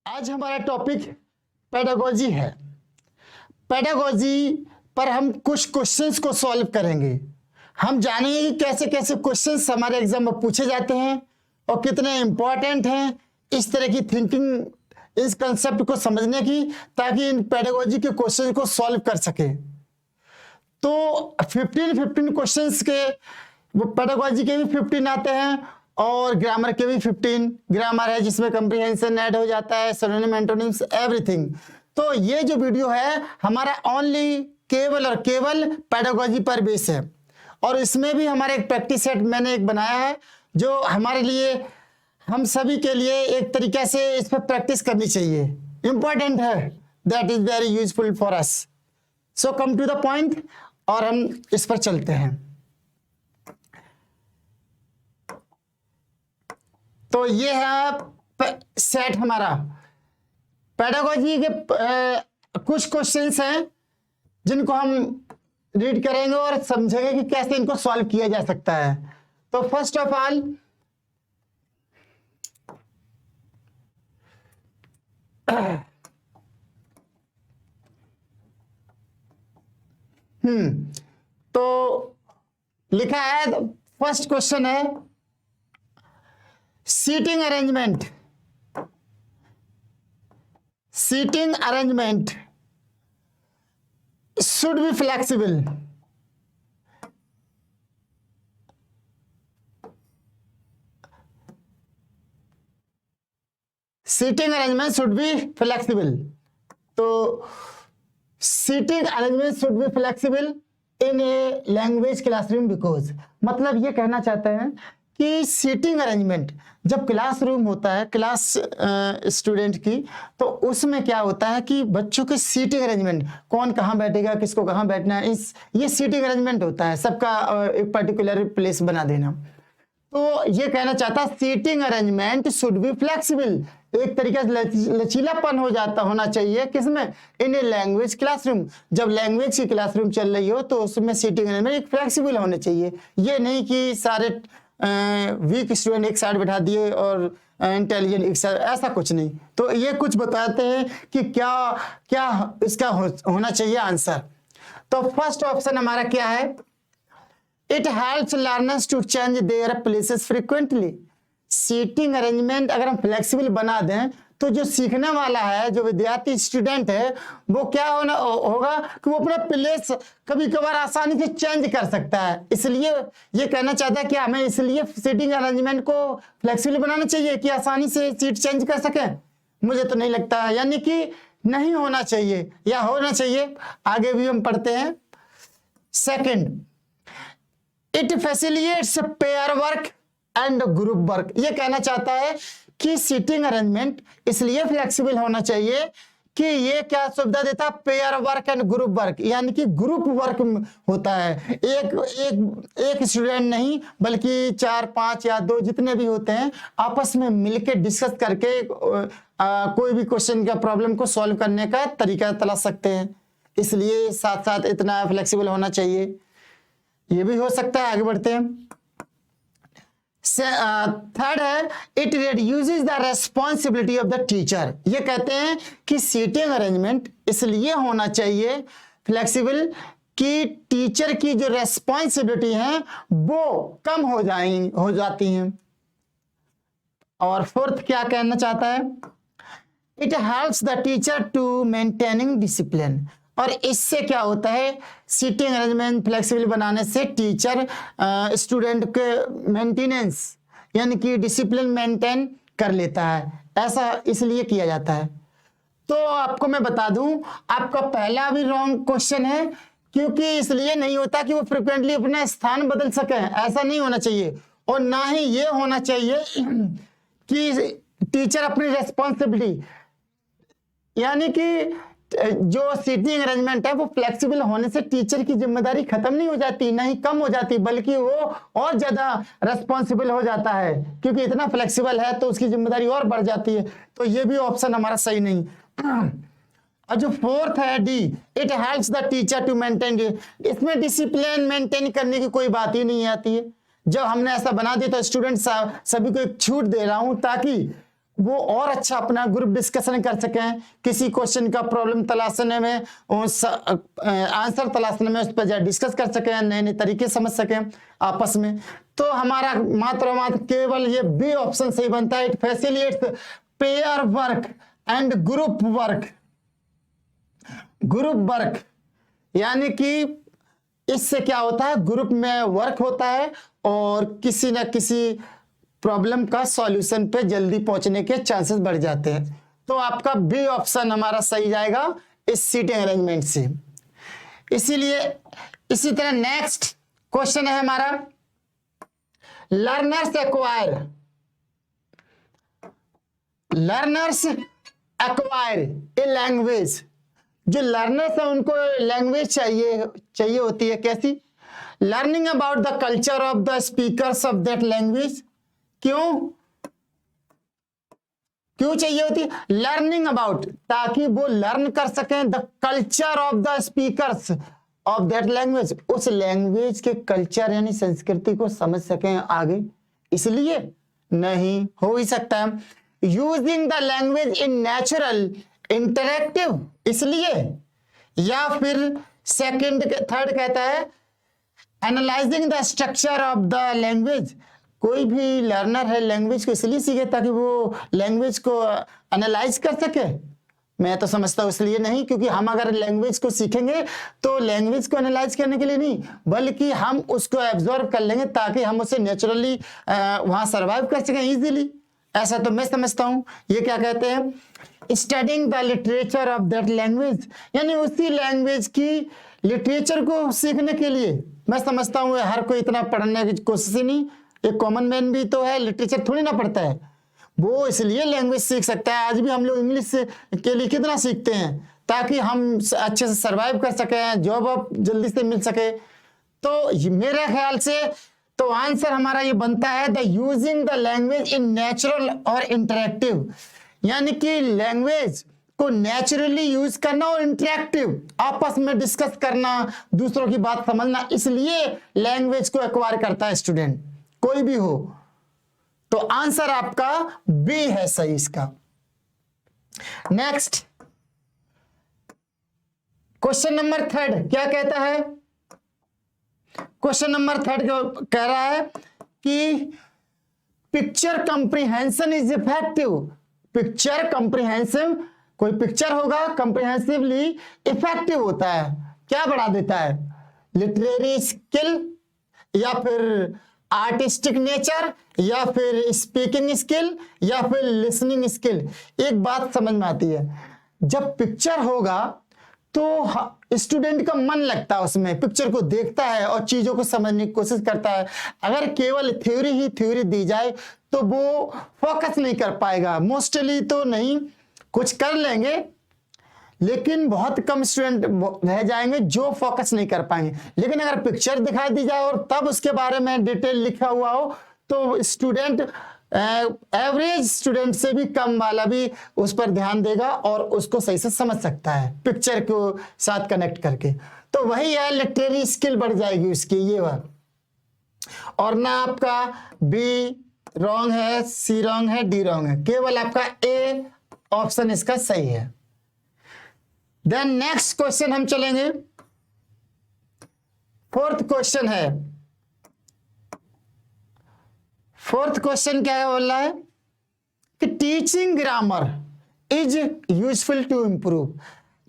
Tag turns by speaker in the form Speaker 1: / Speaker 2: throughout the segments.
Speaker 1: आज हमारा topic pedagogy है। पेडागोजी पर हम कुछ क्वेश्चंस को सॉल्व करेंगे। हम जानेंगे कि कैसे कैसे क्वेश्चंस हमारे एग्जाम में पूछे जाते हैं और कितने इंपॉर्टेंट हैं इस तरह की थिंकिंग, इस कंसेप्ट को समझने की, ताकि इन पेडागोजी के क्वेश्चन को सॉल्व कर सके। तो 15 क्वेश्चंस के वो पेडागोजी के भी 15 आते हैं और ग्रामर के भी 15 ग्रामर है जिसमें कंप्रीहेंशन ऐड हो जाता है, सिनोनिम, एंटोनिम्स, एवरीथिंग। तो ये जो वीडियो है हमारा ओनली केवल और केवल पेडागोजी पर बेस है और इसमें भी हमारे एक प्रैक्टिस सेट मैंने एक बनाया है जो हमारे लिए, हम सभी के लिए एक तरीके से इस पर प्रैक्टिस करनी चाहिए, इंपॉर्टेंट है, that is very useful for us. So come to the point और हम इस पर चलते हैं। तो ये है सेट हमारा। पेडागोजी के कुछ क्वेश्चंस हैं जिनको हम रीड करेंगे और समझेंगे कि कैसे इनको सॉल्व किया जा सकता है। तो फर्स्ट ऑफ ऑल तो लिखा है, फर्स्ट क्वेश्चन है seating arrangement should be flexible. Seating arrangement should be flexible. तो seating arrangement should be flexible in a language classroom because, मतलब ये कहना चाहते हैं कि सीटिंग अरेंजमेंट जब क्लासरूम होता है, क्लास स्टूडेंट की, तो उसमें क्या होता है कि बच्चों के सीटिंग अरेंजमेंट, कौन कहाँ बैठेगा, किसको कहाँ बैठना है, ये सीटिंग अरेंजमेंट होता है, सबका एक पर्टिकुलर प्लेस बना देना। तो ये कहना चाहता है seating arrangement should be flexible, एक तरीके से लचीलापन होना चाहिए किसमें, इन ए लैंग्वेज क्लासरूम। जब लैंग्वेज की क्लासरूम चल रही हो तो उसमें सीटिंग अरेंजमेंट एक फ्लेक्सिबल होने चाहिए। ये नहीं कि सारे वीक स्टूडेंट एक साइड बैठा दिए और इंटेलिजेंट एक साइड, ऐसा कुछ नहीं। तो ये कुछ बताते हैं कि क्या क्या इसका होना चाहिए आंसर। तो फर्स्ट ऑप्शन हमारा क्या है, it helps learners to change their places frequently. Seating arrangement अगर हम फ्लेक्सिबल बना दें तो जो सीखने वाला है, जो विद्यार्थी स्टूडेंट है, वो क्या होगा कि वो अपना प्लेस कभी कभार आसानी से चेंज कर सकता है। इसलिए ये कहना चाहता है कि हमें इसलिए सीटिंग अरेंजमेंट को फ्लेक्सिबल बनाना चाहिए कि आसानी से सीट चेंज कर सके। मुझे तो नहीं लगता, यानी कि नहीं होना चाहिए या होना चाहिए। आगे भी हम पढ़ते हैं। Second, it facilitates pair work and group work. ये कहना चाहता है कि सीटिंग अरेंजमेंट इसलिए फ्लेक्सिबल होना चाहिए कि ये क्या सुविधा देता है, pair work and group work, यानी कि ग्रुप वर्क होता है। एक स्टूडेंट नहीं बल्कि 4, 5 या 2 जितने भी होते हैं आपस में मिलकर डिस्कस करके कोई भी क्वेश्चन का प्रॉब्लम को सॉल्व करने का तरीका तलाश सकते हैं। इसलिए साथ साथ इतना फ्लेक्सिबल होना चाहिए। ये भी हो सकता है। आगे बढ़ते हैं। थर्ड है, it reduces the responsibility of the teacher. ये कहते हैं कि सीटिंग अरेंजमेंट इसलिए होना चाहिए फ्लेक्सिबल कि टीचर की जो रेस्पॉन्सिबिलिटी है वो कम हो जाती हैं। और फोर्थ क्या कहना चाहता है, it helps the teacher to maintaining discipline. और इससे क्या होता है, सीटिंग अरेंजमेंट फ्लेक्सिबल बनाने से टीचर स्टूडेंट के मेंटेनेंस यानी कि डिसिप्लिन मेंटेन कर लेता है। ऐसा इसलिए किया जाता है। तो आपको मैं बता दूं, आपका पहला भी रॉन्ग क्वेश्चन है, क्योंकि इसलिए नहीं होता कि वो फ्रिक्वेंटली अपना स्थान बदल सके, ऐसा नहीं होना चाहिए। और ना ही ये होना चाहिए कि टीचर अपनी रेस्पॉन्सिबिलिटी, यानी कि जो सीटिंग अरेंजमेंट है वो फ्लेक्सिबल होने से टीचर की जिम्मेदारी खत्म नहीं हो जाती, नहीं कम हो जाती, बल्कि वो और ज्यादा रेस्पॉन्सिबल हो जाता है, क्योंकि इतना फ्लेक्सिबल है तो उसकी जिम्मेदारी और बढ़ जाती है। तो ये भी ऑप्शन हमारा सही नहीं। और जो फोर्थ है D, it helps the teacher to maintain, इसमें डिसिप्लिन मेंटेन करने की कोई बात ही नहीं आती है। जब हमने ऐसा बना दिया तो स्टूडेंट सभी को एक छूट दे रहा हूं ताकि वो और अच्छा अपना ग्रुप डिस्कशन कर सकें, किसी क्वेश्चन का प्रॉब्लम तलाशने में, आंसर तलाशने में उस पर डिस्कस कर सकें, नए नए तरीके समझ सकें आपस में। तो हमारा मात्र और मात्र केवल ये बी ऑप्शन सही बनता है। It facilitates pair work and group work. Group work यानी कि इससे क्या होता है, ग्रुप में वर्क होता है और किसी न किसी प्रॉब्लम का सॉल्यूशन पे जल्दी पहुंचने के चांसेस बढ़ जाते हैं। तो आपका बी ऑप्शन हमारा सही जाएगा इस सीटिंग अरेंजमेंट से। इसीलिए इसी तरह नेक्स्ट क्वेश्चन है हमारा, लर्नर्स एक्वायर ए लैंग्वेज। जो लर्नर्स है उनको लैंग्वेज चाहिए होती है। कैसी? Learning about the culture of the speakers of that language. क्यों चाहिए होती है? लर्निंग अबाउट, ताकि वो लर्न कर सकें the culture of the speakers of that language, उस लैंग्वेज के कल्चर यानी संस्कृति को समझ सकें आगे। इसलिए नहीं हो ही सकता है। Using the language in natural interactive, इसलिए। या फिर थर्ड कहता है analysing the structure of the language. कोई भी लर्नर है लैंग्वेज को इसलिए सीखे ताकि वो लैंग्वेज को एनालाइज कर सके। मैं तो समझता हूँ इसलिए नहीं, क्योंकि हम अगर लैंग्वेज को सीखेंगे तो लैंग्वेज को एनालाइज करने के लिए नहीं, बल्कि हम उसको एब्जॉर्ब कर लेंगे ताकि हम उसे नेचुरली वहां सर्वाइव कर सकें इजीली। ऐसा तो मैं समझता हूँ। ये क्या कहते हैं, studying the literature of that language, यानी उसी लैंग्वेज की लिटरेचर को सीखने के लिए। मैं समझता हूँ हर कोई इतना पढ़ने की कोशिश ही नहीं, एक कॉमन मैन भी तो है लिटरेचर थोड़ी ना पढ़ता है, वो इसलिए लैंग्वेज सीख सकता है। आज भी हम लोग इंग्लिश के लिए कितना सीखते हैं ताकि हम अच्छे से सरवाइव कर सकें, जॉब अब जल्दी से मिल सके। तो मेरे ख्याल से तो आंसर हमारा ये बनता है the using the language in natural और इंटरेक्टिव, यानी कि लैंग्वेज को नेचुरली यूज करना और इंटरेक्टिव आपस में डिस्कस करना, दूसरों की बात समझना, इसलिए लैंग्वेज को एक्वायर करता है स्टूडेंट, कोई भी हो। तो आंसर आपका बी है सही इसका। नेक्स्ट क्वेश्चन नंबर थर्ड क्या कहता है? क्वेश्चन नंबर थर्ड कह रहा है कि picture comprehension is effective. Picture comprehensive, कोई पिक्चर होगा कंप्रीहेंसिवली इफेक्टिव होता है, क्या बढ़ा देता है? लिटरेरी स्किल या फिर आर्टिस्टिक नेचर या फिर स्पीकिंग स्किल या फिर लिसनिंग स्किल। एक बात समझ में आती है, जब पिक्चर होगा तो स्टूडेंट का मन लगता है उसमें, पिक्चर को देखता है और चीजों को समझने की कोशिश करता है। अगर केवल थ्योरी ही थ्योरी दी जाए तो वो फोकस नहीं कर पाएगा। मोस्टली तो नहीं, कुछ कर लेंगे लेकिन बहुत कम स्टूडेंट रह जाएंगे जो फोकस नहीं कर पाएंगे। लेकिन अगर पिक्चर दिखाई दी जाए और तब उसके बारे में डिटेल लिखा हुआ हो तो स्टूडेंट, एवरेज स्टूडेंट से भी कम वाला भी उस पर ध्यान देगा और उसको सही से समझ सकता है पिक्चर को साथ कनेक्ट करके। तो वही है, लिटरेरी स्किल बढ़ जाएगी उसकी, ये वह। और ना आपका बी रॉन्ग है, सी रॉन्ग है, डी रॉन्ग है, केवल आपका ए ऑप्शन इसका सही है। देन नेक्स्ट क्वेश्चन हम चलेंगे, फोर्थ क्वेश्चन है। फोर्थ क्वेश्चन क्या है, बोल रहा है कि teaching grammar is useful to improve,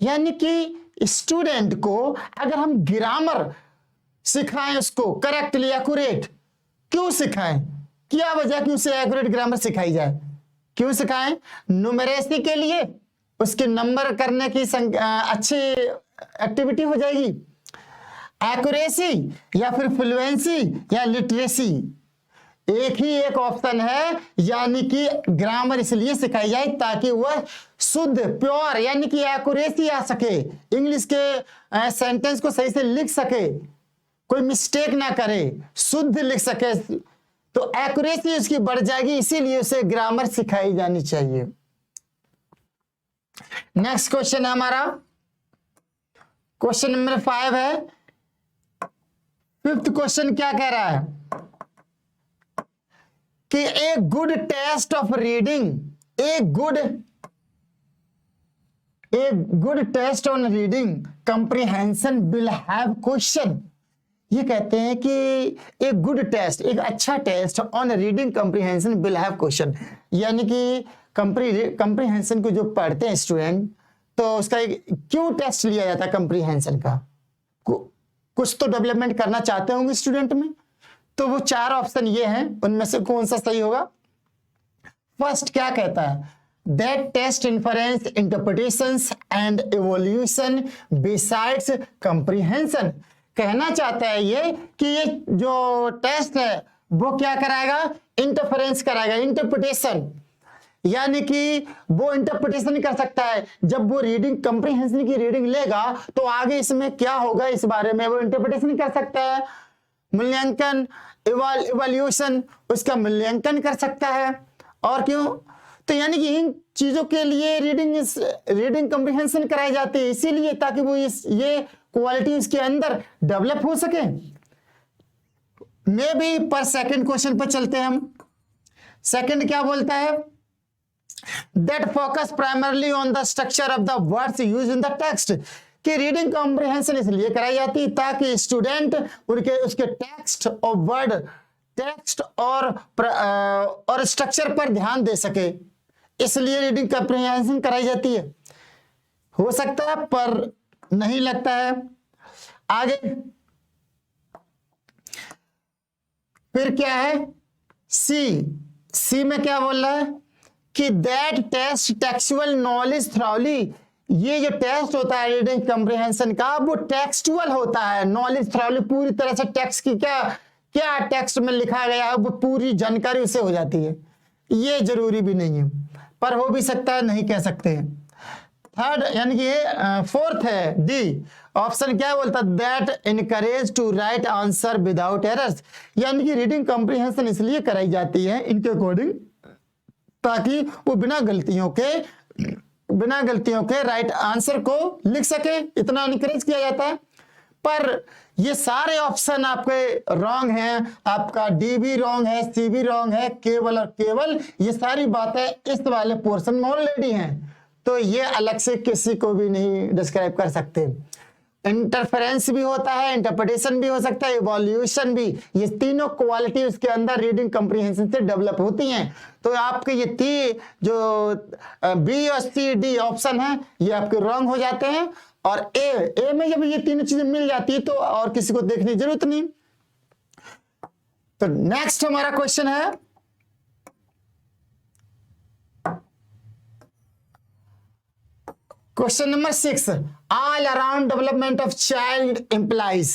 Speaker 1: यानी कि स्टूडेंट को अगर हम ग्रामर सिखाएं उसको करेक्टली एक्यूरेट, क्यों सिखाएं, क्या वजह कि उसे एक्यूरेट ग्रामर सिखाई जाए? क्यों सिखाएं? न्यूमेरेसी के लिए, उसके नंबर करने की अच्छी एक्टिविटी हो जाएगी, एक्यूरेसी या फिर फ्लुएंसी या लिटरेसी। एक ही एक ऑप्शन है, यानी कि ग्रामर इसलिए सिखाई जाए ताकि वह शुद्ध प्योर यानी कि एक्यूरेसी आ सके, इंग्लिश के सेंटेंस को सही से लिख सके, कोई मिस्टेक ना करे, शुद्ध लिख सके। तो एक्यूरेसी उसकी बढ़ जाएगी, इसीलिए उसे ग्रामर सिखाई जानी चाहिए। नेक्स्ट क्वेश्चन है हमारा, क्वेश्चन नंबर 5 है। फिफ्थ क्वेश्चन क्या कह रहा है कि a good test of reading a good test on reading comprehension will have question. ये कहते हैं कि एक गुड टेस्ट, एक अच्छा test on reading comprehension will have question, यानी कि कंप्रीहेंशन को जो पढ़ते हैं स्टूडेंट, तो उसका एक क्यों टेस्ट लिया जाता है कंप्रीहेंशन का, कुछ तो डेवलपमेंट करना चाहते होंगे स्टूडेंट में। तो वो 4 ऑप्शन ये हैं, उनमें से कौन सा सही होगा। फर्स्ट क्या कहता है, that test inference interpretations and evolution besides comprehension. कहना चाहता है ये कि ये जो टेस्ट है वो क्या कराएगा, इंटरफेरेंस कराएगा, इंटरप्रिटेशन, यानी कि वो इंटरप्रिटेशन कर सकता है। जब वो रीडिंग कंप्रीहेंशन की रीडिंग लेगा तो आगे इसमें क्या होगा इस बारे में वो इंटरप्रिटेशन कर सकता है। मूल्यांकन, इवोल्यूशन, उसका मूल्यांकन कर सकता है। और क्यों, तो यानी कि इन चीजों के लिए रीडिंग कंप्रीहेंशन कराई जाती है, इसीलिए ताकि वो ये क्वालिटी उसके अंदर डेवलप हो सके। मे बी पर सेकंड क्वेश्चन पर चलते हैं हम। सेकंड क्या बोलता है, that focus primarily on the structure of the words used in the text. कि रीडिंग कॉम्प्रिहेंशन इसलिए कराई जाती है ताकि स्टूडेंट उसके टेक्स्ट और वर्ड, टेक्स्ट और स्ट्रक्चर पर ध्यान दे सके, इसलिए रीडिंग कॉम्प्रिहेंशन कराई जाती है। हो सकता है पर नहीं लगता है। आगे फिर क्या है, सी में क्या बोल रहा है कि दैट टेस्ट टेक्सुअल नॉलेज थ्रॉली। ये जो टेस्ट होता है रीडिंग कॉम्प्रिहेंशन का वो टेक्सुअल होता है, नॉलेज थ्रॉली, पूरी तरह से टेक्स्ट की क्या टेक्स्ट में लिखा गया है वो पूरी जानकारी उससे हो जाती है। ये जरूरी भी नहीं है, पर हो भी सकता है, नहीं कह सकते। थर्ड यानी कि फोर्थ है डी ऑप्शन, क्या बोलता है, that encourage to write answer without errors. यानी कि रीडिंग कॉम्प्रिहेंशन इसलिए कराई जाती है इनके अकॉर्डिंग ताकि वो बिना गलतियों के राइट आंसर को लिख सके, इतना इनकरेज किया जाता है। पर ये सारे ऑप्शन आपके रॉन्ग हैं, आपका डी भी रॉन्ग है, सी भी रॉन्ग है, केवल और केवल ये सारी बातें इस वाले पोर्शन में ऑलरेडी हैं, तो ये अलग से किसी को भी नहीं डिस्क्राइब कर सकते। इंटरफेरेंस भी होता है, इंटरप्रिटेशन भी हो सकता है, इवोल्यूशन भी, ये तीनों क्वालिटी उसके अंदर रीडिंग कॉम्प्रिहेंशन से डेवलप होती हैं। तो आपके ये जो बी और सी डी ऑप्शन है ये आपके रॉन्ग हो जाते हैं, और ए में जब ये तीनों चीजें मिल जाती है तो और किसी को देखने की जरूरत नहीं। तो नेक्स्ट हमारा क्वेश्चन है, question number 6, all around development of child implies.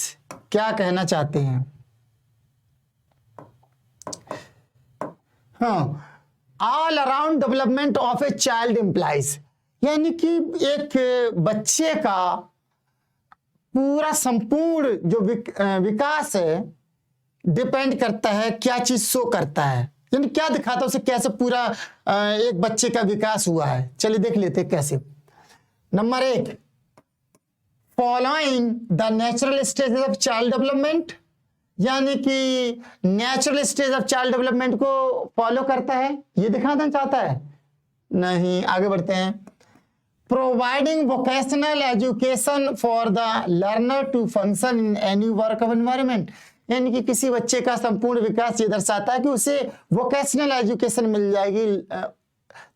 Speaker 1: क्या कहना चाहते हैं, हाँ, all around development of a child implies, यानी कि एक बच्चे का पूरा संपूर्ण जो विकास है डिपेंड करता है क्या चीज शो करता है, यानी क्या दिखाता है उसे, कैसे पूरा एक बच्चे का विकास हुआ है। चलिए देख लेते हैं कैसे। Number 1, following the natural stages of child development, यानी कि natural stage of child development को फॉलो करता है, ये दिखाना चाहता है। नहीं, आगे बढ़ते हैं। Providing vocational education for the learner to function in any work of environment, यानी कि किसी बच्चे का संपूर्ण विकास ये दर्शाता है कि उसे वोकेशनल एजुकेशन मिल जाएगी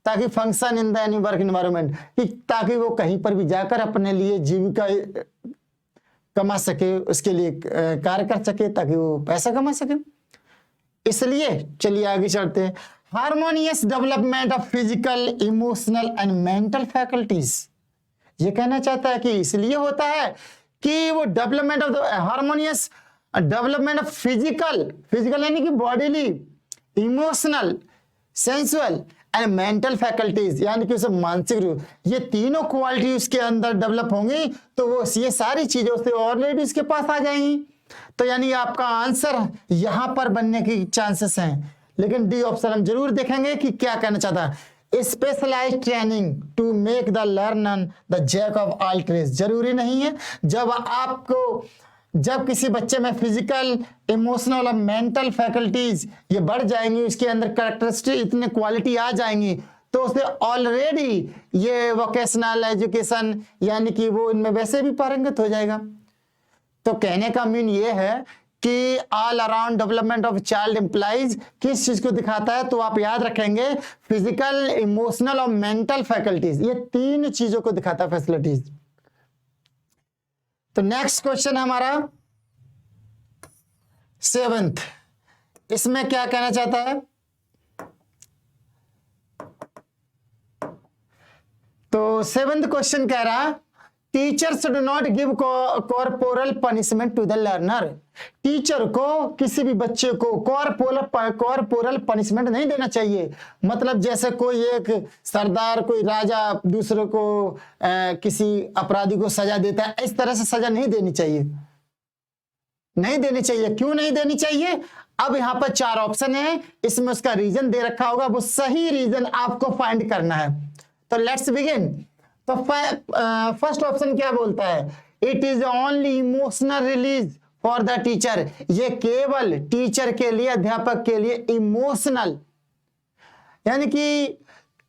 Speaker 1: ताकि function in the any work environment, ताकि वो कहीं पर भी जाकर अपने लिए जीविका कमा सके, उसके लिए कार्य कर सके, ताकि वो पैसा कमा सके। इसलिए चलिए आगे चलते हैं। Harmonious development of physical, emotional and mental faculties, ये कहना चाहता है कि इसलिए होता है कि वो development of harmonious development of physical यानी कि bodily, emotional, sensual and mental faculties, यानी कि उसे मानसिक रूप, ये तीनों क्वालिटी उसके अंदर डेवलप होंगी तो वो ये सारी चीजें उससे ऑलरेडी उसके पास आ जाएंगी। तो यानी आपका आंसर यहां पर बनने की चांसेस हैं, लेकिन डी ऑप्शन हम जरूर देखेंगे कि क्या कहना चाहता है। Specialised training to make the learner the jack of all trades, जरूरी नहीं है। जब किसी बच्चे में फिजिकल, इमोशनल और मेंटल फैकल्टीज ये बढ़ जाएंगी, उसके अंदर कैरेक्टरिस्टिक इतने क्वालिटी आ जाएंगी, तो उसे ऑलरेडी ये वोकेशनल एजुकेशन यानी कि वो इनमें वैसे भी पारंगत हो जाएगा। तो कहने का मीन ये है कि all around development of child implies किस चीज को दिखाता है, तो आप याद रखेंगे फिजिकल, इमोशनल और मेंटल फैकल्टीज, ये 3 चीजों को दिखाता है फैसिलिटीज। तो नेक्स्ट क्वेश्चन हमारा 7th, इसमें क्या कहना चाहता है? तो 7th क्वेश्चन कह रहा teachers do not give corporal punishment to the learner. Teacher को किसी भी बच्चे को कॉर्पोरल पनिशमेंट नहीं देना चाहिए। मतलब जैसे कोई एक सरदार, कोई राजा दूसरे को किसी अपराधी को सजा देता है, इस तरह से सजा नहीं देनी चाहिए, नहीं देनी चाहिए। क्यों नहीं देनी चाहिए? अब यहां पर 4 ऑप्शन है, इसमें उसका रीजन दे रखा होगा, वो सही रीजन आपको फाइंड करना है। तो लेट्स बिगिन। तो फर्स्ट ऑप्शन क्या बोलता है? It is only emotional release for the teacher. ये केवल टीचर के लिए, अध्यापक के लिए इमोशनल, यानी कि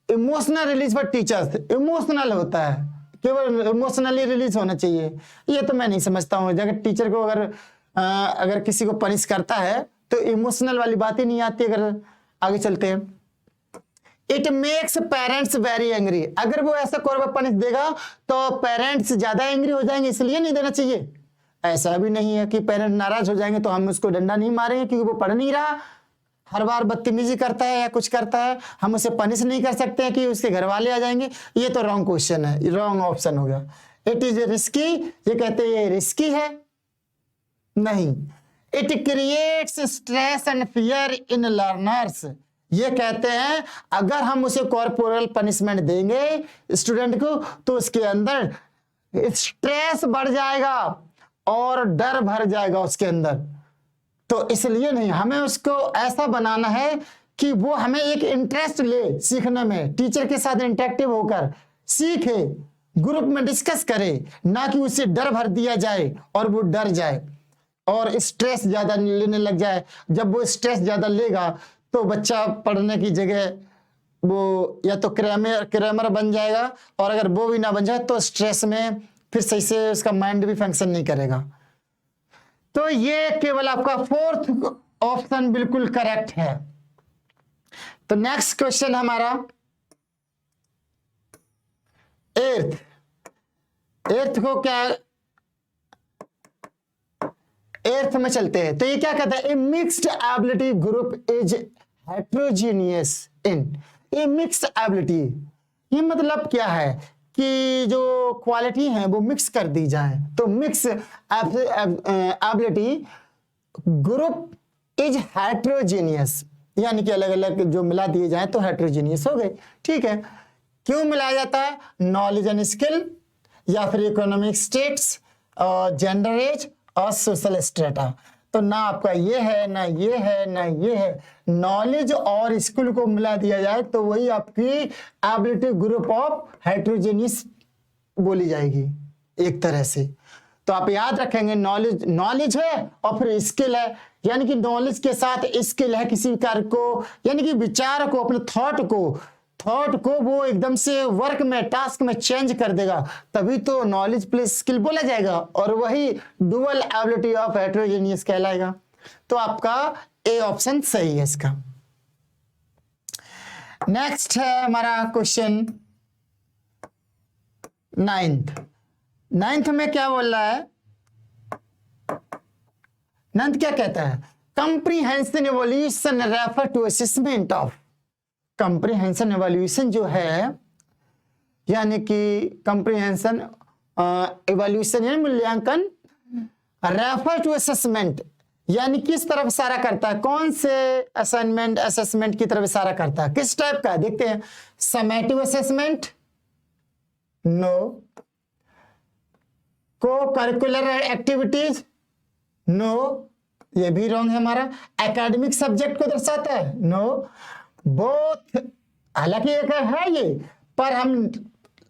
Speaker 1: emotional release for teachers, emotional होता है, केवल इमोशनली रिलीज होना चाहिए। ये तो मैं नहीं समझता हूं, अगर टीचर को अगर किसी को पनिश करता है तो इमोशनल वाली बात ही नहीं आती। अगर आगे चलते हैं, it makes parents very angry. अगर वो ऐसा कॉर्पोरल पनिश देगा तो पेरेंट्स ज्यादा एंग्री हो जाएंगे, इसलिए नहीं देना चाहिए। ऐसा भी नहीं है कि पेरेंट नाराज हो जाएंगे तो हम उसको डंडा नहीं मारेंगे क्योंकि वो पढ़ नहीं रहा, हर बार बदतमीजी करता है या कुछ करता है, हम उसे पनिश नहीं कर सकते हैं कि उसके घर वाले आ जाएंगे। ये तो रॉन्ग क्वेश्चन है, रॉन्ग ऑप्शन हो गया। इट इज रिस्की, ये कहते हैं ये रिस्की है, नहीं। It creates stress and fear in learners, ये कहते हैं अगर हम उसे कॉर्पोरल पनिशमेंट देंगे स्टूडेंट को तो उसके अंदर स्ट्रेस बढ़ जाएगा और डर भर जाएगा उसके अंदर। तो इसलिए नहीं, हमें उसको ऐसा बनाना है कि वो हमें एक इंटरेस्ट ले सीखने में, टीचर के साथ इंटरेक्टिव होकर सीखे, ग्रुप में डिस्कस करे, ना कि उसे डर भर दिया जाए और वो डर जाए और स्ट्रेस ज्यादा लेने लग जाए। जब वो स्ट्रेस ज्यादा लेगा तो बच्चा पढ़ने की जगह वो या तो क्रैमर बन जाएगा, और अगर वो भी ना बन जाए तो स्ट्रेस में फिर सही से उसका माइंड भी फंक्शन नहीं करेगा। तो ये केवल आपका 4th ऑप्शन बिल्कुल करेक्ट है। तो नेक्स्ट क्वेश्चन हमारा 8th को क्या, 8th में चलते हैं। तो ये क्या कहता है? A mixed ability group is heterogeneous in. A mixed ability, ये मतलब क्या है कि जो क्वालिटी है वो मिक्स कर दी जाए। तो mix ability group is heterogeneous, यानी कि अलग अलग जो मिला दिए जाए तो हेट्रोजीनियस हो गए। ठीक है, क्यों मिलाया जाता है? नॉलेज एंड स्किल, या फिर इकोनॉमिक स्टेट्स, और जेंडर, एज और सोशल स्टेटा। तो ना आपका ये है, ना ये है, ना ये है। नॉलेज और स्किल को मिला दिया जाए तो वही आपकी एबिलिटी ग्रुप ऑफ हेट्रोजेनियस बोली जाएगी एक तरह से। तो आप याद रखेंगे नॉलेज है और फिर स्किल है, यानी कि नॉलेज के साथ स्किल है किसी कार्य को, यानी कि विचार को, अपने थॉट को वो एकदम से वर्क में, टास्क में चेंज कर देगा, तभी तो नॉलेज प्लस स्किल बोला जाएगा, और वही डुअल एबिलिटी ऑफ हेट्रोजेनियस कहलाएगा। तो आपका ए ऑप्शन सही है इसका। नेक्स्ट है हमारा क्वेश्चन 9th में क्या बोल रहा है? 9th क्या कहता है? Comprehension evolution refer to assessment of. Comprehension evolution जो है, यानी कि कंप्रीहेंशन इवोल्यूशन यानी मूल्यांकन, रेफर टू असेसमेंट यानी किस तरफ इशारा करता है? कौन से असेसमेंट की तरफ इशारा करता है? किस टाइप का? देखते हैं। Summative assessment, no. Co curricular activities, no, ये भी रॉन्ग है हमारा। एकेडमिक सब्जेक्ट को दर्शाता है, नो। बोथ, हालांकि एक है ये, पर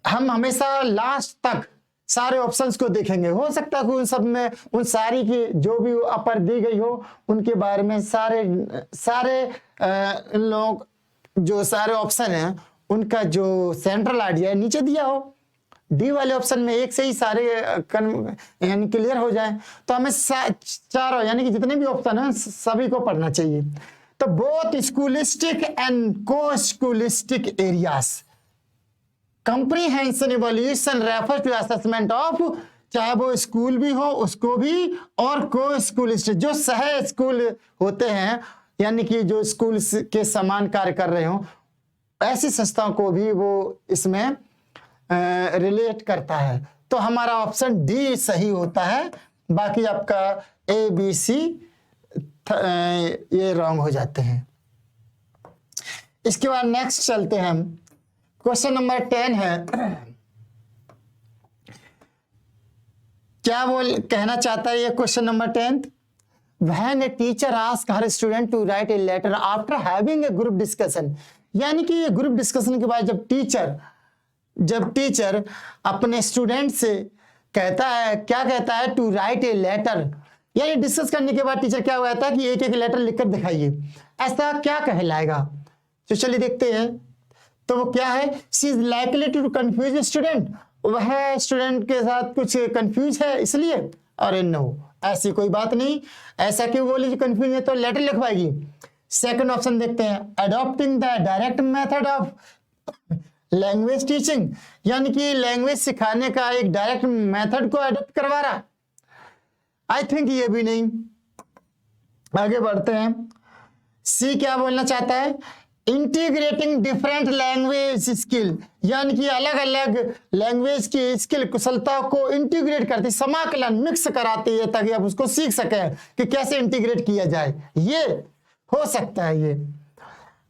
Speaker 1: हम हमेशा लास्ट तक सारे ऑप्शंस को देखेंगे। हो सकता है कि उन सब में, उन सारी की जो भी अपर दी गई हो उनके बारे में सारे इन लोग जो सारे ऑप्शन हैं उनका जो सेंट्रल आइडिया है नीचे दिया हो। डी वाले ऑप्शन में एक से ही सारे यानी क्लियर हो जाए, तो हमें चारों यानी कि जितने भी ऑप्शन है सभी को पढ़ना चाहिए। तो both scholastic and co scholastic areas comprehension evolution refer to assessment of, चाहे वो स्कूल भी हो उसको भी, और को स्कूलिस्टिक जो सह स्कूल होते हैं यानी कि जो स्कूल के समान कार्य कर रहे हो, ऐसी संस्थाओं को भी वो इसमें रिलेट करता है। तो हमारा ऑप्शन डी सही होता है, बाकी आपका ए बी सी ये रॉन्ग हो जाते हैं। इसके बाद नेक्स्ट चलते हैं हम, क्वेश्चन नंबर 10 है। क्या बोल कहना चाहता है ये question number 10? When a teacher asks her student to write a letter after having a group discussion, यानी कि ये ग्रुप डिस्कशन के बाद जब टीचर अपने स्टूडेंट से कहता है, क्या कहता है, टू राइट ए लेटर, यानी डिस्कस करने के बाद टीचर क्या कहता है कि एक एक लेटर लिखकर दिखाइए, ऐसा क्या कहलाएगा? तो चलिए देखते हैं। तो वो क्या है, she is likely to confuse student, वह स्टूडेंट के साथ कुछ कंफ्यूज है इसलिए, और नो ऐसी कोई बात नहीं, ऐसा क्यों बोली कंफ्यूज है तो लेटर लिखवाएगी। सेकंड ऑप्शन देखते हैं, adopting the direct method of language teaching, यानी कि लैंग्वेज सिखाने का एक डायरेक्ट मेथड को अडॉप्ट करवा रहा, आई थिंक ये भी नहीं। आगे बढ़ते हैं, सी क्या बोलना चाहता है, इंटीग्रेटिंग डिफरेंट लैंग्वेज स्किल, यानी कि अलग अलग लैंग्वेज की स्किल कुशलता को इंटीग्रेट करती, समाकलन मिक्स कराती है ताकि आप उसको सीख सकें कि कैसे इंटीग्रेट किया जाए, ये हो सकता है ये।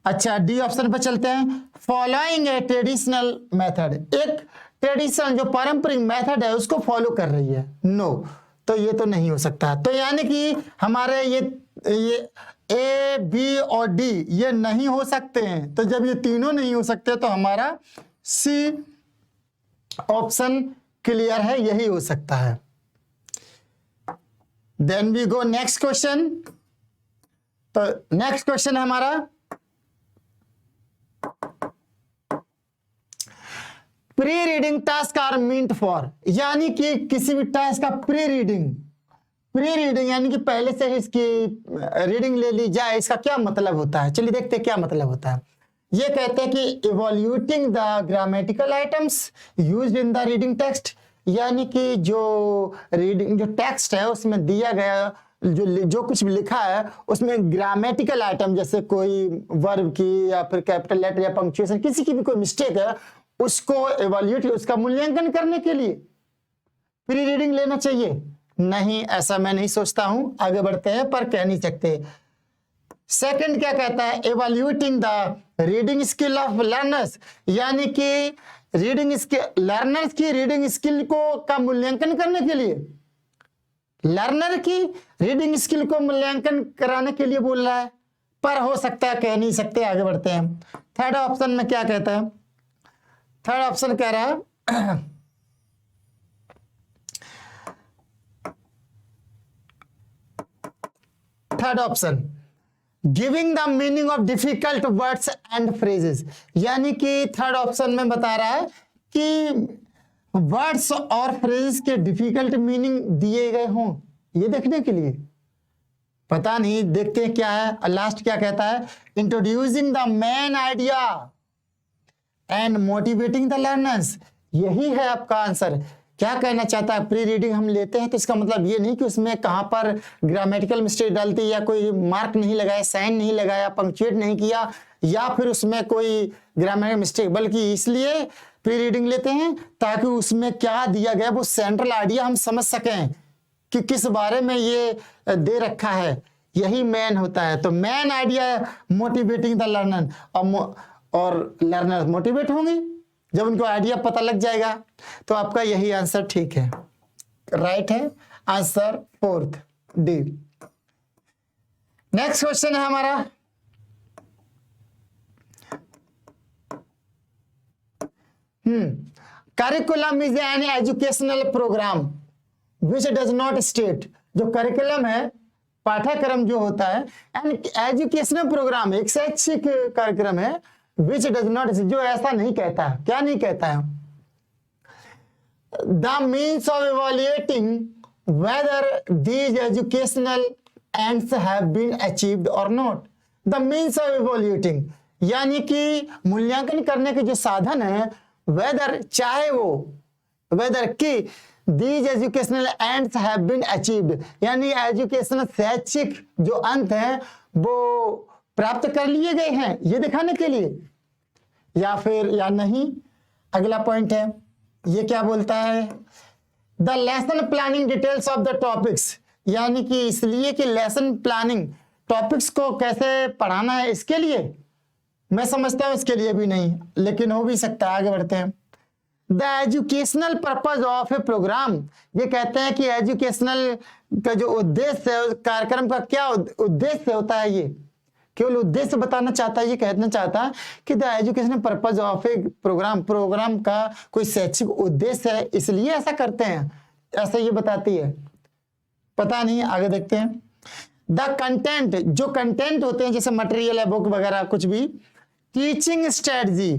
Speaker 1: अच्छा, डी ऑप्शन पर चलते हैं, फॉलोइंग ए ट्रेडिशनल मेथड, एक ट्रेडिशनल जो पारंपरिक मेथड है उसको फॉलो कर रही है, नो तो ये तो नहीं हो सकता। तो यानी कि हमारे ये ए बी और डी ये नहीं हो सकते हैं, तो जब ये तीनों नहीं हो सकते तो हमारा सी ऑप्शन क्लियर है, यही हो सकता है। Then we go next question. तो नेक्स्ट क्वेश्चन है हमारा, pre reading task are meant for, यानी कि किसी भी टास्क का प्री रीडिंग यानी कि पहले से ही इसकी रीडिंग ले ली जाए, इसका क्या मतलब होता है? चलिए देखते हैं क्या मतलब होता है। ये कहते हैं कि evaluating the grammatical items used in the reading text, यानी कि जो रीडिंग जो टेक्स्ट है उसमें दिया गया जो कुछ भी लिखा है उसमें ग्रामेटिकल आइटम जैसे कोई वर्ब की या फिर कैपिटल लेटर या पंक्चुएशन किसी की भी कोई मिस्टेक है उसको इवोल्यूट उसका मूल्यांकन करने के लिए प्री रीडिंग लेना चाहिए। नहीं, ऐसा मैं नहीं सोचता हूं। आगे बढ़ते हैं, पर कह नहीं सकते। सेकंड क्या कहता है, evaluating the reading skill of learners, यानी कि रीडिंग स्किल लर्नर्स की रीडिंग स्किल को का मूल्यांकन करने के लिए, लर्नर की रीडिंग स्किल को मूल्यांकन कराने के लिए बोल रहा है, पर हो सकता है कह नहीं सकते। आगे बढ़ते हैं। थर्ड ऑप्शन में क्या कहता है, थर्ड ऑप्शन कह रहा है third option giving the meaning of difficult words and phrases, यानी कि थर्ड ऑप्शन में बता रहा है कि वर्ड्स और फ्रेजेस के डिफिकल्ट मीनिंग दिए गए हों, ये देखने के लिए। पता नहीं, देखते हैं क्या है। लास्ट क्या कहता है, introducing the main idea and motivating the learners, यही है आपका आंसर। क्या कहना चाहता है, प्री रीडिंग हम लेते हैं तो इसका मतलब ये नहीं कि उसमें कहां पर ग्रामेटिकल मिस्टेक डालती या कोई मार्क नहीं लगाया, साइन नहीं लगाया, पंक्चुएट नहीं किया, या फिर उसमें कोई ग्रामेटिकल मिस्टेक, बल्कि इसलिए प्री रीडिंग लेते हैं ताकि उसमें क्या दिया गया वो सेंट्रल आइडिया हम समझ सकें कि किस बारे में ये दे रखा है, यही मेन होता है। तो main idea motivating the learner, और लर्नर मोटिवेट होंगे जब उनको आइडिया पता लग जाएगा। तो आपका यही आंसर ठीक है, राइट है answer fourth D. Next question है हमारा, curriculum is an educational programme which does not state, जो करिकुलम है पाठ्यक्रम जो होता है एन एजुकेशनल प्रोग्राम एक शैक्षिक कार्यक्रम है विच डज नॉट, जो ऐसा नहीं कहता। क्या नहीं कहता है? The means of evaluating whether these educational ends have been achieved or not. The means of evaluating यानी कि मूल्यांकन करने के जो साधन है, वेदर चाहे वो, वेदर की these educational ends have been achieved यानी एजुकेशनल शैक्षिक जो अंत है वो प्राप्त कर लिए गए हैं ये दिखाने के लिए, या फिर या नहीं। अगला पॉइंट है, ये क्या बोलता है? The lesson planning details of the topics यानी कि इसलिए कि लेसन प्लानिंग टॉपिक्स को कैसे पढ़ाना है इसके लिए, मैं समझता हूं इसके लिए भी नहीं, लेकिन हो भी सकता है। आगे बढ़ते हैं। The educational purpose of a programme, ये कहते हैं कि एजुकेशनल का जो उद्देश्य है, कार्यक्रम का क्या उद्देश्य होता है, ये केवल उद्देश्य बताना चाहता है। ये कहना चाहता है कि the educational purpose of a program, program का कोई शैक्षिक उद्देश्य है इसलिए ऐसा करते हैं, ऐसा ये बताती है। पता नहीं, आगे देखते हैं। द कंटेंट, जो कंटेंट होते हैं जैसे मटेरियल है, बुक वगैरह कुछ भी, टीचिंग स्ट्रेटजी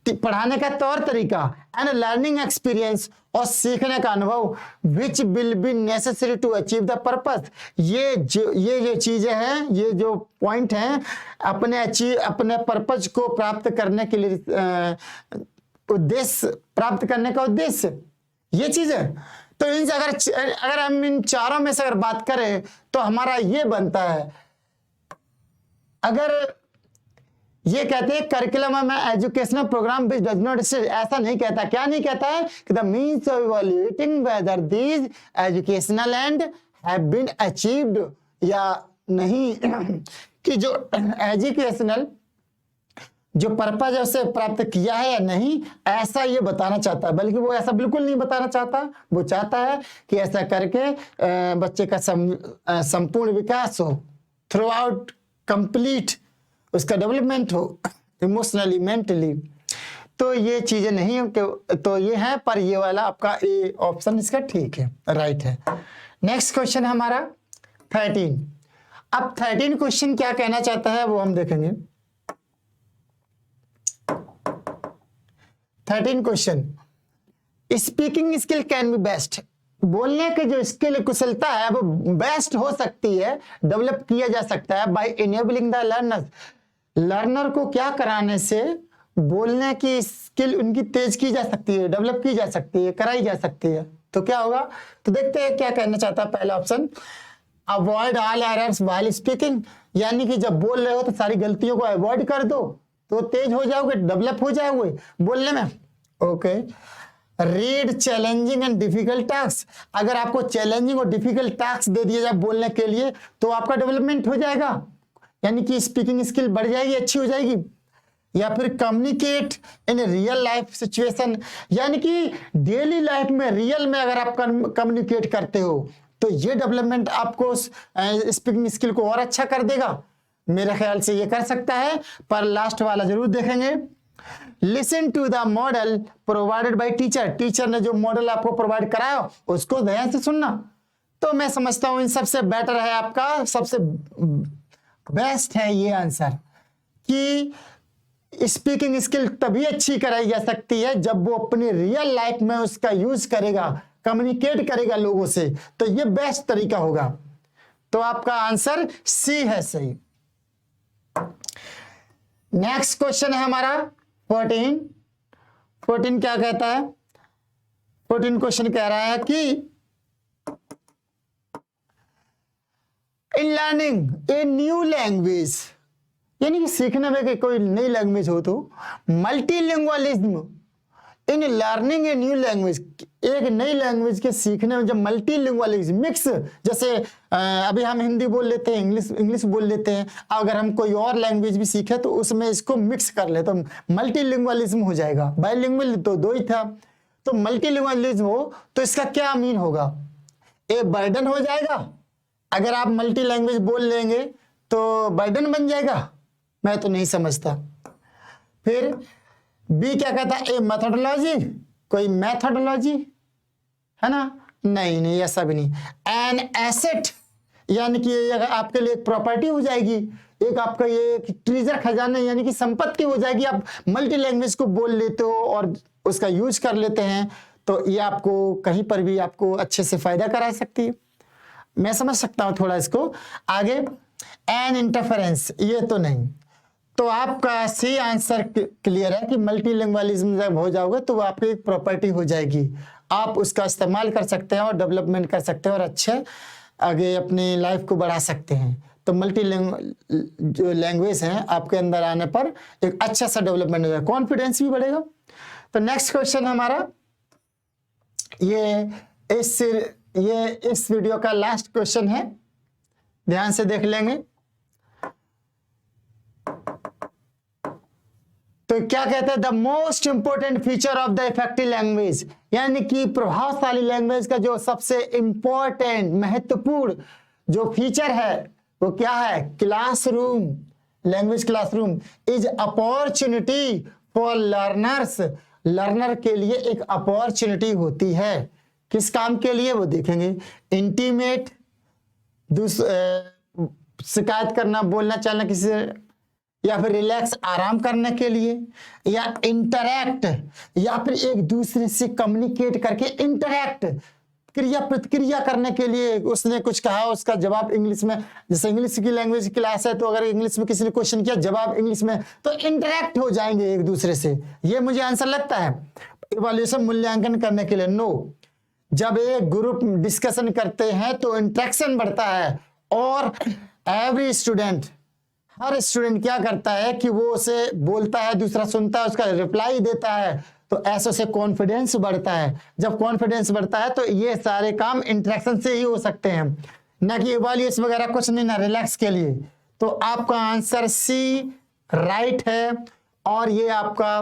Speaker 1: पढ़ाने का तौर तरीका, एंड लर्निंग एक्सपीरियंस और सीखने का अनुभव, which will be necessary to achieve the purpose, ये जो चीजें हैं, ये जो पॉइंट हैं अपने पर्पज को प्राप्त करने के लिए, उद्देश्य प्राप्त करने का उद्देश्य, ये चीज है। तो इनसे अगर हम इन चारों में से अगर बात करें तो हमारा ये बनता है, अगर ये कहते हैं करिकुलम में educational programme which does not, ऐसा नहीं कहता। क्या नहीं कहता है? कि the means of evaluating whether these educational and have been achieved या नहीं, कि जो एजुकेशनल जो पर्पज है उसे प्राप्त किया है या नहीं, ऐसा ये बताना चाहता है। बल्कि वो ऐसा बिल्कुल नहीं बताना चाहता, वो चाहता है कि ऐसा करके बच्चे का संपूर्ण विकास हो, थ्रू आउट कंप्लीट उसका डेवलपमेंट हो, इमोशनली, मेंटली। तो ये चीजें नहीं हो, तो ये है, पर ये वाला आपका ए ऑप्शन इसका ठीक है, राइट है। नेक्स्ट क्वेश्चन है हमारा 13। अब 13 क्वेश्चन क्या कहना चाहता है वो हम देखेंगे। 13 question, speaking skill can be best, बोलने के जो स्किल कुशलता है वो बेस्ट हो सकती है, डेवलप किया जा सकता है by enabling the learners, learner को क्या कराने से बोलने की स्किल उनकी तेज की जा सकती है, डेवलप की जा सकती है, कराई जा सकती है। तो क्या होगा? तो देखते हैं क्या कहना चाहता है पहला option, avoid all errors while speaking, यानी कि जब बोल रहे हो तो सारी गलतियों को अवॉइड कर दो तो तेज हो जाओगे, डेवलप हो जाओगे बोलने में। Okay. Read challenging and difficult task, अगर आपको चैलेंजिंग और डिफिकल्ट टास्क दे दिया जाए बोलने के लिए तो आपका डेवलपमेंट हो जाएगा, यानी कि स्पीकिंग स्किल बढ़ जाएगी, अच्छी हो जाएगी। या फिर communicate in real life situation, यानी कि डेली लाइफ में, रियल में अगर आप कम्युनिकेट करते हो तो ये डेवलपमेंट आपको स्पीकिंग स्किल को और अच्छा कर देगा। मेरे ख्याल से ये कर सकता है, पर लास्ट वाला जरूर देखेंगे। Listen to the model provided by teacher, teacher ने जो मॉडल आपको प्रोवाइड कराया उसको ध्यान से सुनना। तो मैं समझता हूं इन सबसे बेटर है, आपका सबसे बेस्ट है ये आंसर, कि स्पीकिंग स्किल तभी अच्छी कराई जा सकती है जब वो अपनी रियल लाइफ में उसका यूज करेगा, कम्युनिकेट करेगा लोगों से, तो ये बेस्ट तरीका होगा। तो आपका आंसर सी है सही। नेक्स्ट क्वेश्चन है हमारा 14। 14 क्या कहता है? 14 क्वेश्चन कह रहा है कि in learning a new language, यानी कि सीखने में कोई नई लैंग्वेज हो तो multilingualism in learning a new language, एक नई लैंग्वेज के सीखने में जब मल्टीलिंगुअलिज्म मिक्स, जैसे अभी हम हिंदी बोल लेते हैं, इंग्लिश बोल लेते हैं, अगर हम कोई और लैंग्वेज भी सीखे तो उसमें इसको मिक्स कर ले तो मल्टीलिंगुअलिज्म हो जाएगा। बाइलिंगुअल तो दो ही था, तो मल्टीलिंगुअलिज्म हो तो इसका क्या मीन होगा? ए बर्डन हो जाएगा, अगर आप मल्टी लैंग्वेज बोल लेंगे तो बर्डन बन जाएगा, मैं तो नहीं समझता। फिर बी क्या कहता है? ए मेथोडोलॉजी, कोई मेथोडोलॉजी है ना? नहीं, ऐसा भी नहीं। एन एसेट, यानी कि आपके लिए एक प्रॉपर्टी हो जाएगी, एक आपका ये ट्रेजर खजाना यानी कि संपत्ति हो जाएगी। आप मल्टी लैंग्वेज को बोल लेते हो और उसका यूज कर लेते हैं, तो ये आपको कहीं पर भी आपको अच्छे से फायदा करा सकती है। मैं समझ सकता हूं थोड़ा इसको। आगे एन इंटरफेरेंस, ये तो नहीं, तो आपका सी आंसर क्लियर है कि मल्टीलिंगुअलिज्म जब हो जाओगे तो वो आपकी एक प्रॉपर्टी हो जाएगी, आप उसका इस्तेमाल कर सकते हैं और डेवलपमेंट कर सकते हैं और अच्छे आगे अपनी लाइफ को बढ़ा सकते हैं। तो मल्टी जो लैंग्वेज है आपके अंदर आने पर एक अच्छा सा डेवलपमेंट हो जाएगा, कॉन्फिडेंस भी बढ़ेगा। तो नेक्स्ट क्वेश्चन हमारा ये इस वीडियो का लास्ट क्वेश्चन है, ध्यान से देख लेंगे। तो क्या कहते हैं, the most important feature of the effective language, यानी कि प्रभावशाली लैंग्वेज का जो सबसे इंपॉर्टेंट महत्वपूर्ण जो फीचर है वो क्या है, classroom, language classroom is opportunity for learners, learner के लिए एक अपॉर्चुनिटी होती है, किस काम के लिए वो देखेंगे, इंटीमेट, शिकायत करना, बोलना चालना किसी से, या फिर रिलैक्स, आराम करने के लिए, या इंटरैक्ट, या फिर एक दूसरे से कम्युनिकेट करके इंटरैक्ट, क्रिया प्रतिक्रिया करने के लिए। उसने कुछ कहा, उसका जवाब इंग्लिश में, जैसे इंग्लिश की लैंग्वेज क्लास है तो अगर इंग्लिश में किसी ने क्वेश्चन किया, जवाब इंग्लिश में, तो इंटरैक्ट हो जाएंगे एक दूसरे से। ये मुझे आंसर लगता है इवैल्यूएशन मूल्यांकन करने के लिए। नो, जब एक ग्रुप डिस्कशन करते हैं तो इंटरेक्शन बढ़ता है और एवरी स्टूडेंट, हर स्टूडेंट क्या करता है कि वो उसे बोलता है, दूसरा सुनता है, उसका रिप्लाई देता है, तो ऐसे से कॉन्फिडेंस बढ़ता है। जब कॉन्फिडेंस बढ़ता है तो ये सारे काम इंटरेक्शन से ही हो सकते हैं, ना कि इवैल्यूएशन वगैरह कुछ नहीं, ना रिलैक्स के लिए। तो आपका आंसर सी राइट है। और ये आपका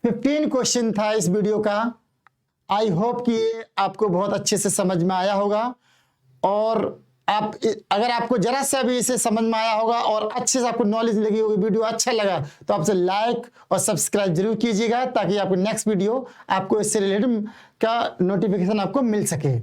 Speaker 1: 15 क्वेश्चन था इस वीडियो का। आई होप कि ये आपको बहुत अच्छे से समझ में आया होगा, और आप अगर आपको जरा सा भी इसे समझ में आया होगा और अच्छे से आपको नॉलेज लगी होगी, वीडियो अच्छा लगा, तो आपसे लाइक और सब्सक्राइब जरूर कीजिएगा ताकि आपको नेक्स्ट वीडियो आपको इससे रिलेटेड का नोटिफिकेशन आपको मिल सके।